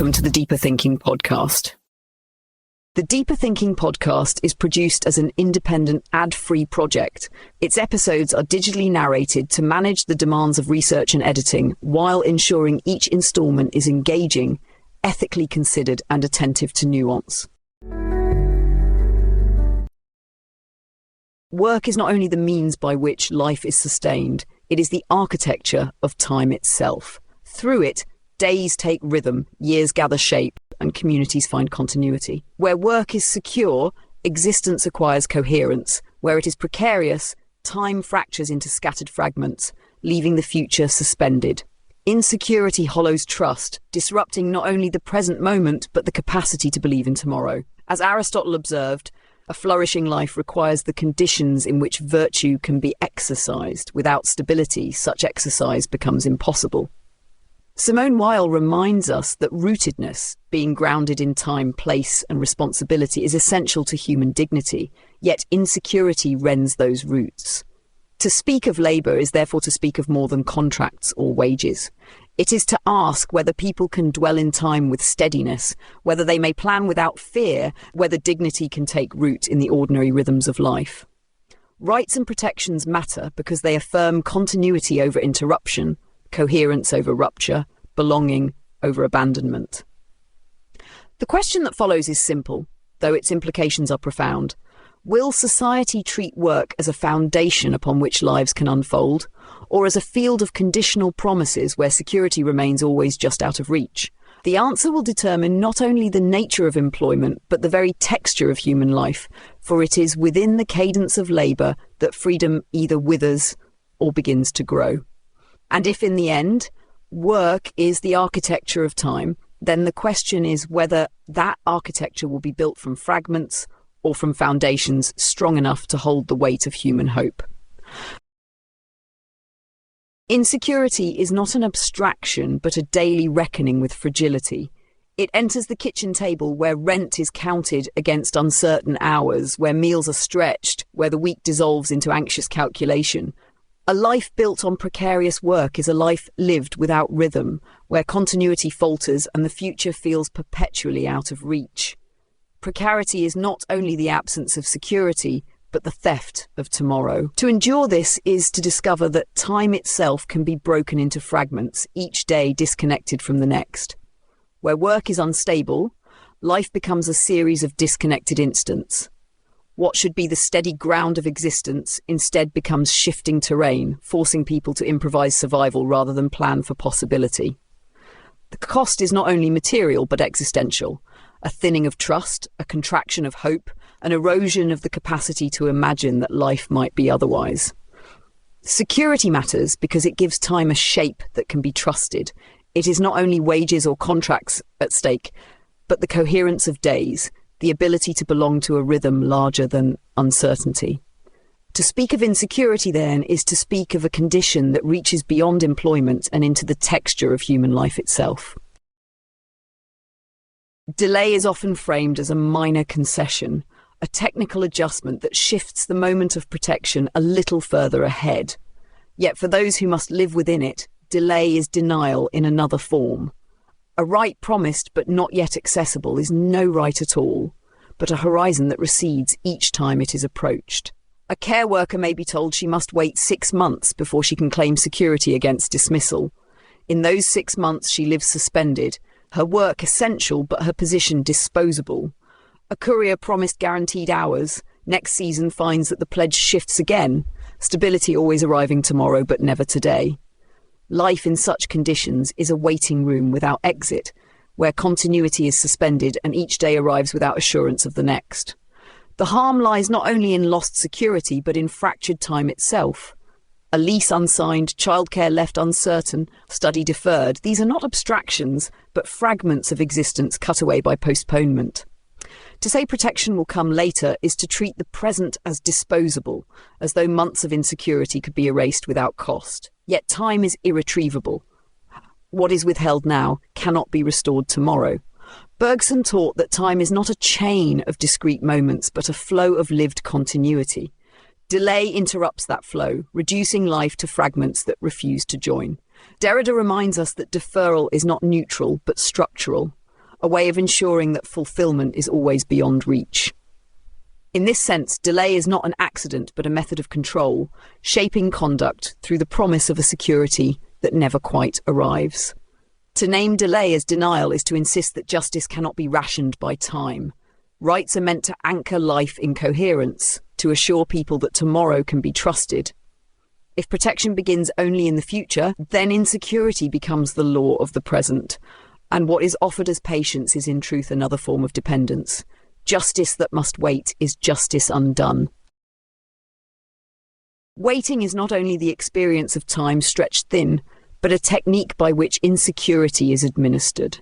welcome to the Deeper Thinking podcast. The Deeper Thinking podcast is produced as an independent, ad-free project. Its episodes are digitally narrated to manage the demands of research and editing while ensuring each installment is engaging, ethically considered and attentive to nuance. Work is not only the means by which life is sustained, it is the architecture of time itself. Through it, days take rhythm, years gather shape, and communities find continuity. Where work is secure, existence acquires coherence. Where it is precarious, time fractures into scattered fragments, leaving the future suspended. Insecurity hollows trust, disrupting not only the present moment, but the capacity to believe in tomorrow. As Aristotle observed, a flourishing life requires the conditions in which virtue can be exercised. Without stability, such exercise becomes impossible. Simone Weil reminds us that rootedness, being grounded in time, place, and responsibility, is essential to human dignity, yet insecurity rends those roots. To speak of labour is therefore to speak of more than contracts or wages. It is to ask whether people can dwell in time with steadiness, whether they may plan without fear, whether dignity can take root in the ordinary rhythms of life. Rights and protections matter because they affirm continuity over interruption, coherence over rupture, belonging over abandonment. The question that follows is simple, though its implications are profound. Will society treat work as a foundation upon which lives can unfold, or as a field of conditional promises where security remains always just out of reach? The answer will determine not only the nature of employment, but the very texture of human life, for it is within the cadence of labour that freedom either withers or begins to grow. And if in the end, work is the architecture of time, then the question is whether that architecture will be built from fragments or from foundations strong enough to hold the weight of human hope. Insecurity is not an abstraction, but a daily reckoning with fragility. It enters the kitchen table where rent is counted against uncertain hours, where meals are stretched, where the week dissolves into anxious calculation. A life built on precarious work is a life lived without rhythm, where continuity falters and the future feels perpetually out of reach. Precarity is not only the absence of security, but the theft of tomorrow. To endure this is to discover that time itself can be broken into fragments, each day disconnected from the next. Where work is unstable, life becomes a series of disconnected instants. What should be the steady ground of existence instead becomes shifting terrain, forcing people to improvise survival rather than plan for possibility. The cost is not only material but existential. A thinning of trust, a contraction of hope, an erosion of the capacity to imagine that life might be otherwise. Security matters because it gives time a shape that can be trusted. It is not only wages or contracts at stake, but the coherence of days, the ability to belong to a rhythm larger than uncertainty. To speak of insecurity, then, is to speak of a condition that reaches beyond employment and into the texture of human life itself. Delay is often framed as a minor concession, a technical adjustment that shifts the moment of protection a little further ahead. Yet for those who must live within it, delay is denial in another form. A right promised but not yet accessible is no right at all, but a horizon that recedes each time it is approached. A care worker may be told she must wait 6 months before she can claim security against dismissal. In those 6 months she lives suspended, her work essential but her position disposable. A courier promised guaranteed hours, next season finds that the pledge shifts again, stability always arriving tomorrow but never today. Life in such conditions is a waiting room without exit, where continuity is suspended and each day arrives without assurance of the next. The harm lies not only in lost security, but in fractured time itself. A lease unsigned, childcare left uncertain, study deferred. These are not abstractions, but fragments of existence cut away by postponement. To say protection will come later is to treat the present as disposable, as though months of insecurity could be erased without cost. Yet time is irretrievable. What is withheld now cannot be restored tomorrow. Bergson taught that time is not a chain of discrete moments, but a flow of lived continuity. Delay interrupts that flow, reducing life to fragments that refuse to join. Derrida reminds us that deferral is not neutral, but structural. a way of ensuring that fulfillment is always beyond reach. In this sense, delay is not an accident but a method of control, shaping conduct through the promise of a security that never quite arrives. To name delay as denial is to insist that justice cannot be rationed by time. Rights are meant to anchor life in coherence, to assure people that tomorrow can be trusted. If protection begins only in the future, then insecurity becomes the law of the present, and what is offered as patience is in truth another form of dependence. Justice that must wait is justice undone. Waiting is not only the experience of time stretched thin, but a technique by which insecurity is administered.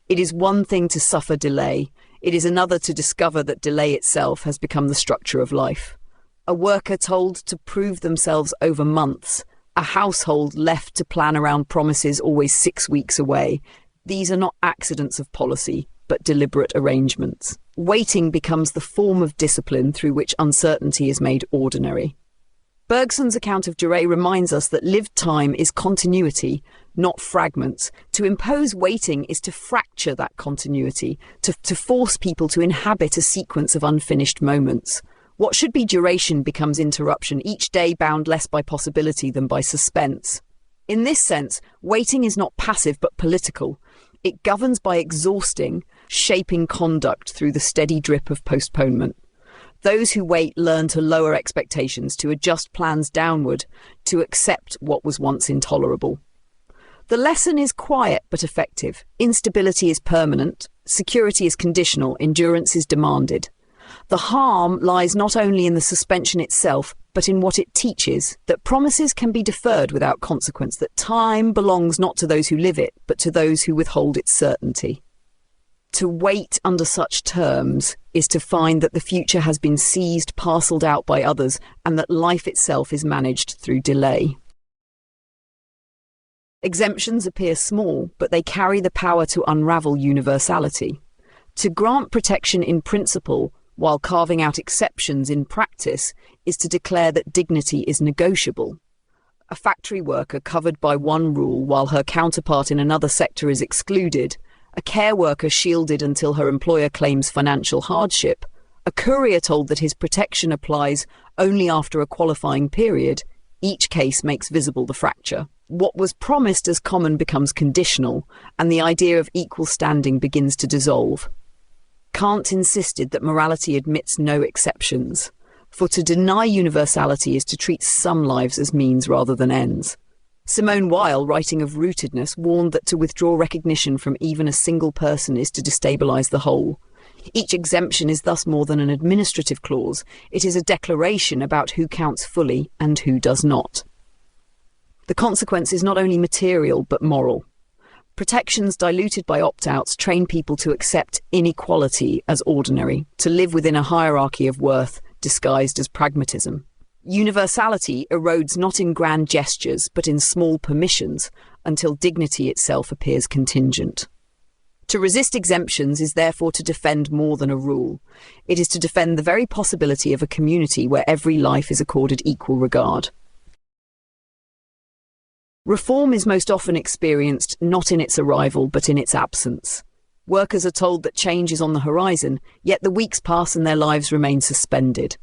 It is one thing to suffer delay, it is another to discover that delay itself has become the structure of life. A worker told to prove themselves over months, a household left to plan around promises always 6 weeks away. These are not accidents of policy, but deliberate arrangements. Waiting becomes the form of discipline through which uncertainty is made ordinary. Bergson's account of durée reminds us that lived time is continuity, not fragments. To impose waiting is to fracture that continuity, to force people to inhabit a sequence of unfinished moments. What should be duration becomes interruption, each day bound less by possibility than by suspense. In this sense, waiting is not passive but political. It governs by exhausting, shaping conduct through the steady drip of postponement. Those who wait learn to lower expectations, to adjust plans downward, to accept what was once intolerable. The lesson is quiet but effective. Instability is permanent, security is conditional, endurance is demanded. The harm lies not only in the suspension itself, but in what it teaches, that promises can be deferred without consequence, that time belongs not to those who live it, but to those who withhold its certainty. To wait under such terms is to find that the future has been seized, parcelled out by others, and that life itself is managed through delay. Exemptions appear small, but they carry the power to unravel universality. To grant protection in principle, while carving out exceptions in practice, is to declare that dignity is negotiable. A factory worker covered by one rule while her counterpart in another sector is excluded, a care worker shielded until her employer claims financial hardship, a courier told that his protection applies only after a qualifying period, each case makes visible the fracture. What was promised as common becomes conditional, and the idea of equal standing begins to dissolve. Kant insisted that morality admits no exceptions, for to deny universality is to treat some lives as means rather than ends. Simone Weil, writing of rootedness, warned that to withdraw recognition from even a single person is to destabilize the whole. Each exemption is thus more than an administrative clause. It is a declaration about who counts fully and who does not. The consequence is not only material but moral. Protections diluted by opt-outs train people to accept inequality as ordinary, to live within a hierarchy of worth disguised as pragmatism. Universality erodes not in grand gestures but in small permissions until dignity itself appears contingent. To resist exemptions is therefore to defend more than a rule. It is to defend the very possibility of a community where every life is accorded equal regard. Reform is most often experienced not in its arrival but in its absence. Workers are told that change is on the horizon, yet the weeks pass and their lives remain suspended.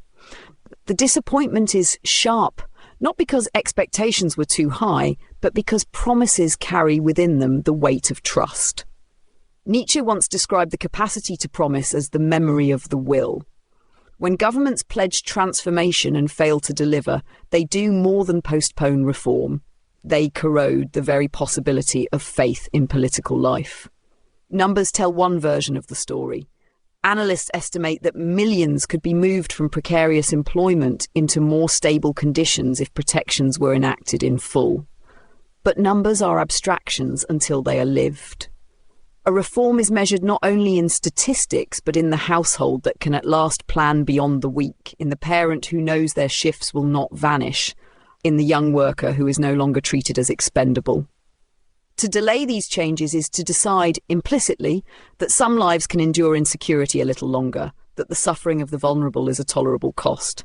The disappointment is sharp, not because expectations were too high, but because promises carry within them the weight of trust. Nietzsche once described the capacity to promise as the memory of the will. When governments pledge transformation and fail to deliver, they do more than postpone reform. They corrode the very possibility of faith in political life. Numbers tell one version of the story. Analysts estimate that millions could be moved from precarious employment into more stable conditions if protections were enacted in full. But numbers are abstractions until they are lived. A reform is measured not only in statistics but in the household that can at last plan beyond the week, in the parent who knows their shifts will not vanish, in the young worker who is no longer treated as expendable. To delay these changes is to decide, implicitly, that some lives can endure insecurity a little longer, that the suffering of the vulnerable is a tolerable cost.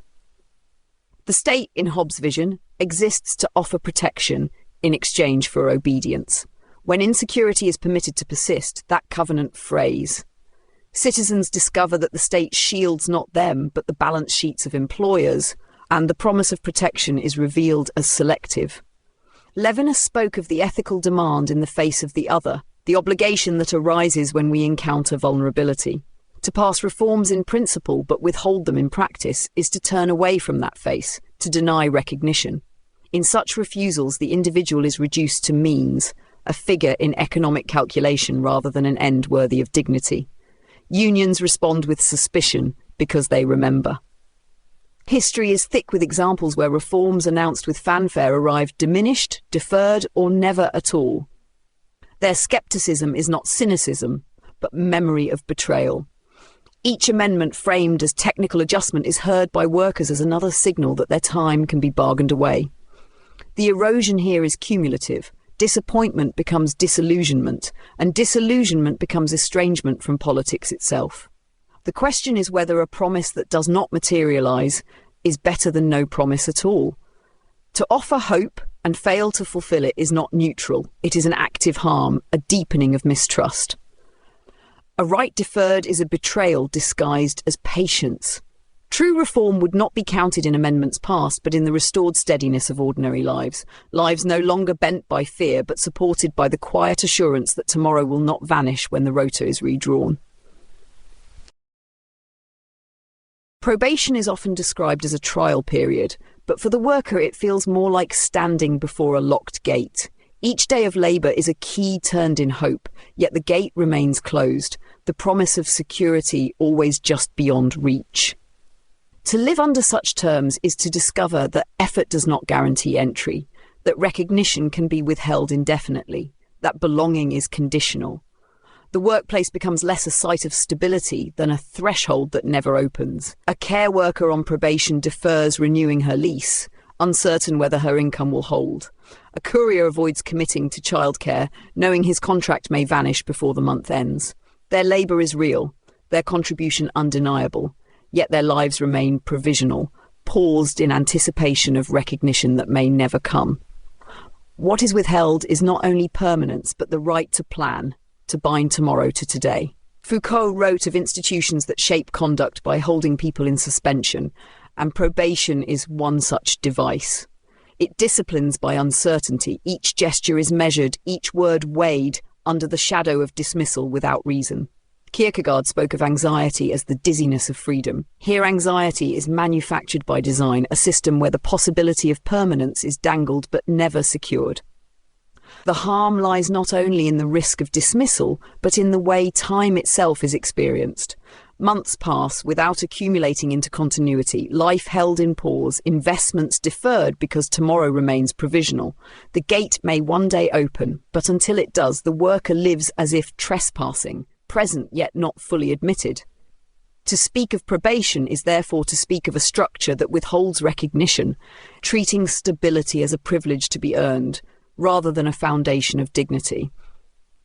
The state, in Hobbes' vision, exists to offer protection in exchange for obedience. When insecurity is permitted to persist, that covenant frays. Citizens discover that the state shields not them, but the balance sheets of employers, and the promise of protection is revealed as selective. Levinas spoke of the ethical demand in the face of the other, the obligation that arises when we encounter vulnerability. To pass reforms in principle but withhold them in practice is to turn away from that face, to deny recognition. In such refusals, the individual is reduced to means, a figure in economic calculation rather than an end worthy of dignity. Unions respond with suspicion because they remember. History is thick with examples where reforms announced with fanfare arrived diminished, deferred, or never at all. Their skepticism is not cynicism, but memory of betrayal. Each amendment framed as technical adjustment is heard by workers as another signal that their time can be bargained away. The erosion here is cumulative. Disappointment becomes disillusionment, and disillusionment becomes estrangement from politics itself. The question is whether a promise that does not materialise is better than no promise at all. To offer hope and fail to fulfil it is not neutral. It is an active harm, a deepening of mistrust. A right deferred is a betrayal disguised as patience. True reform would not be counted in amendments passed, but in the restored steadiness of ordinary lives, lives no longer bent by fear, but supported by the quiet assurance that tomorrow will not vanish when the rota is redrawn. Probation is often described as a trial period, but for the worker it feels more like standing before a locked gate. Each day of labour is a key turned in hope, yet the gate remains closed, the promise of security always just beyond reach. To live under such terms is to discover that effort does not guarantee entry, that recognition can be withheld indefinitely, that belonging is conditional. The workplace becomes less a site of stability than a threshold that never opens. A care worker on probation defers renewing her lease, uncertain whether her income will hold. A courier avoids committing to childcare, knowing his contract may vanish before the month ends. Their labour is real, their contribution undeniable, yet their lives remain provisional, paused in anticipation of recognition that may never come. What is withheld is not only permanence, but the right to plan, to bind tomorrow to today. Foucault wrote of institutions that shape conduct by holding people in suspension, and probation is one such device. It disciplines by uncertainty. Each gesture is measured, each word weighed under the shadow of dismissal without reason. Kierkegaard spoke of anxiety as the dizziness of freedom. Here anxiety is manufactured by design, a system where the possibility of permanence is dangled but never secured. The harm lies not only in the risk of dismissal, but in the way time itself is experienced. Months pass without accumulating into continuity, life held in pause, investments deferred because tomorrow remains provisional. The gate may one day open, but until it does, the worker lives as if trespassing, present yet not fully admitted. To speak of probation is therefore to speak of a structure that withholds recognition, treating stability as a privilege to be earned, rather than a foundation of dignity.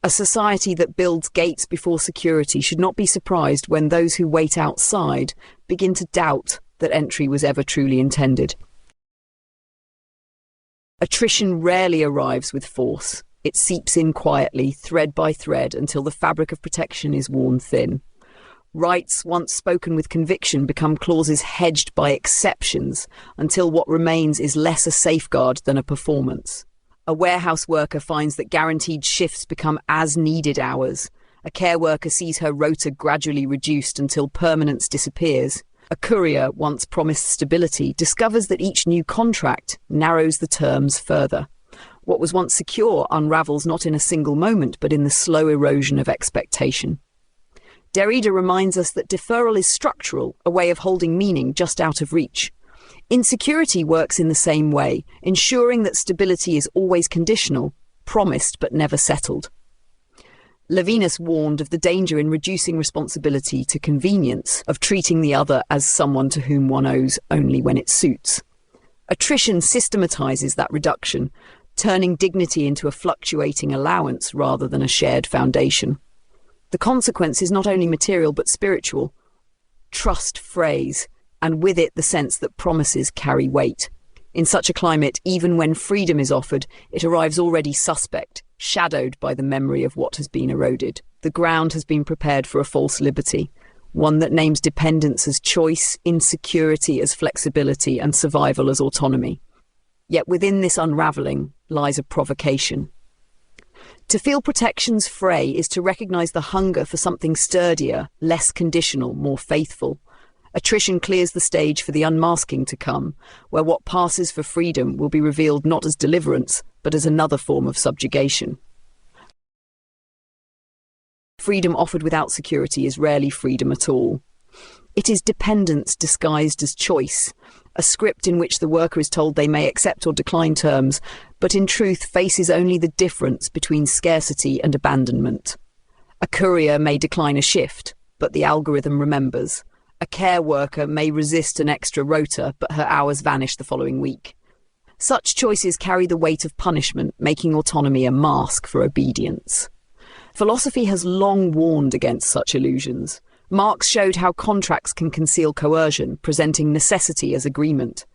A society that builds gates before security should not be surprised when those who wait outside begin to doubt that entry was ever truly intended. Attrition rarely arrives with force. It seeps in quietly, thread by thread, until the fabric of protection is worn thin. Rights once spoken with conviction become clauses hedged by exceptions, until what remains is less a safeguard than a performance. A warehouse worker finds that guaranteed shifts become as-needed hours. A care worker sees her rota gradually reduced until permanence disappears. A courier, once promised stability, discovers that each new contract narrows the terms further. What was once secure unravels not in a single moment, but in the slow erosion of expectation. Derrida reminds us that deferral is structural, a way of holding meaning just out of reach. Insecurity works in the same way, ensuring that stability is always conditional, promised but never settled. Levinas warned of the danger in reducing responsibility to convenience, of treating the other as someone to whom one owes only when it suits. Attrition systematizes that reduction, turning dignity into a fluctuating allowance rather than a shared foundation. The consequence is not only material but spiritual. Trust frays, and with it the sense that promises carry weight. In such a climate, even when freedom is offered, it arrives already suspect, shadowed by the memory of what has been eroded. The ground has been prepared for a false liberty, one that names dependence as choice, insecurity as flexibility, and survival as autonomy. Yet within this unravelling lies a provocation. To feel protection's fray is to recognise the hunger for something sturdier, less conditional, more faithful. Attrition clears the stage for the unmasking to come, where what passes for freedom will be revealed not as deliverance, but as another form of subjugation. Freedom offered without security is rarely freedom at all. It is dependence disguised as choice, a script in which the worker is told they may accept or decline terms, but in truth faces only the difference between scarcity and abandonment. A courier may decline a shift, but the algorithm remembers. A care worker may resist an extra rota, but her hours vanish the following week. Such choices carry the weight of punishment, making autonomy a mask for obedience. Philosophy has long warned against such illusions. Marx showed how contracts can conceal coercion, presenting necessity as agreement.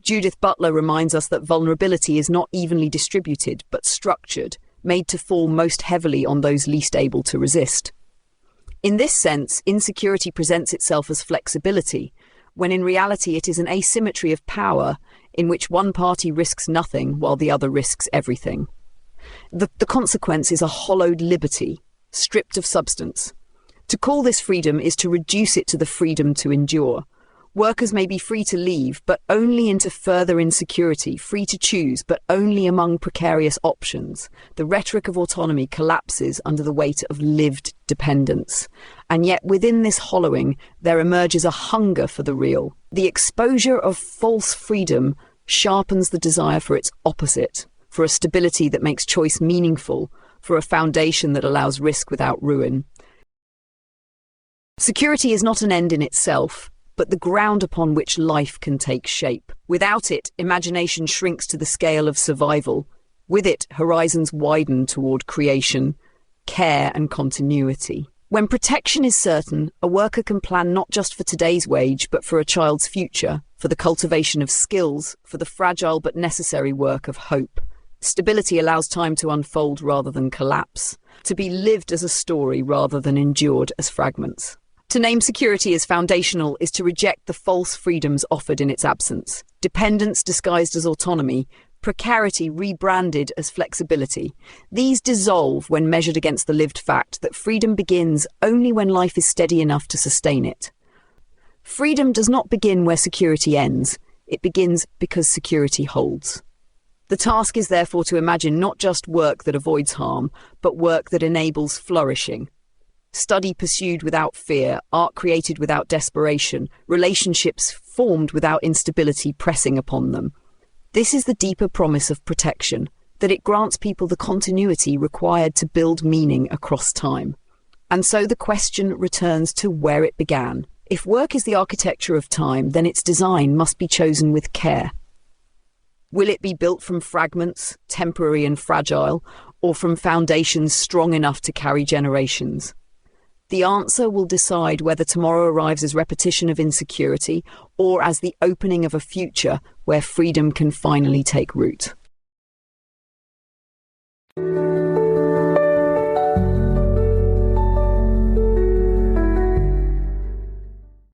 Judith Butler reminds us that vulnerability is not evenly distributed, but structured, made to fall most heavily on those least able to resist. In this sense, insecurity presents itself as flexibility, when in reality it is an asymmetry of power in which one party risks nothing while the other risks everything. The consequence is a hollowed liberty, stripped of substance. To call this freedom is to reduce it to the freedom to endure. Workers may be free to leave, but only into further insecurity, free to choose, but only among precarious options. The rhetoric of autonomy collapses under the weight of lived dependence. And yet within this hollowing, there emerges a hunger for the real. The exposure of false freedom sharpens the desire for its opposite, for a stability that makes choice meaningful, for a foundation that allows risk without ruin. Security is not an end in itself, but the ground upon which life can take shape. Without it, imagination shrinks to the scale of survival. With it, horizons widen toward creation, care and continuity. When protection is certain, a worker can plan not just for today's wage, but for a child's future, for the cultivation of skills, for the fragile but necessary work of hope. Stability allows time to unfold rather than collapse, to be lived as a story rather than endured as fragments. To name security as foundational is to reject the false freedoms offered in its absence. Dependence disguised as autonomy, precarity rebranded as flexibility. These dissolve when measured against the lived fact that freedom begins only when life is steady enough to sustain it. Freedom does not begin where security ends. It begins because security holds. The task is therefore to imagine not just work that avoids harm, but work that enables flourishing. Study pursued without fear, art created without desperation, relationships formed without instability pressing upon them. This is the deeper promise of protection, that it grants people the continuity required to build meaning across time. And so the question returns to where it began. If work is the architecture of time, then its design must be chosen with care. Will it be built from fragments, temporary and fragile, or from foundations strong enough to carry generations? The answer will decide whether tomorrow arrives as repetition of insecurity or as the opening of a future where freedom can finally take root.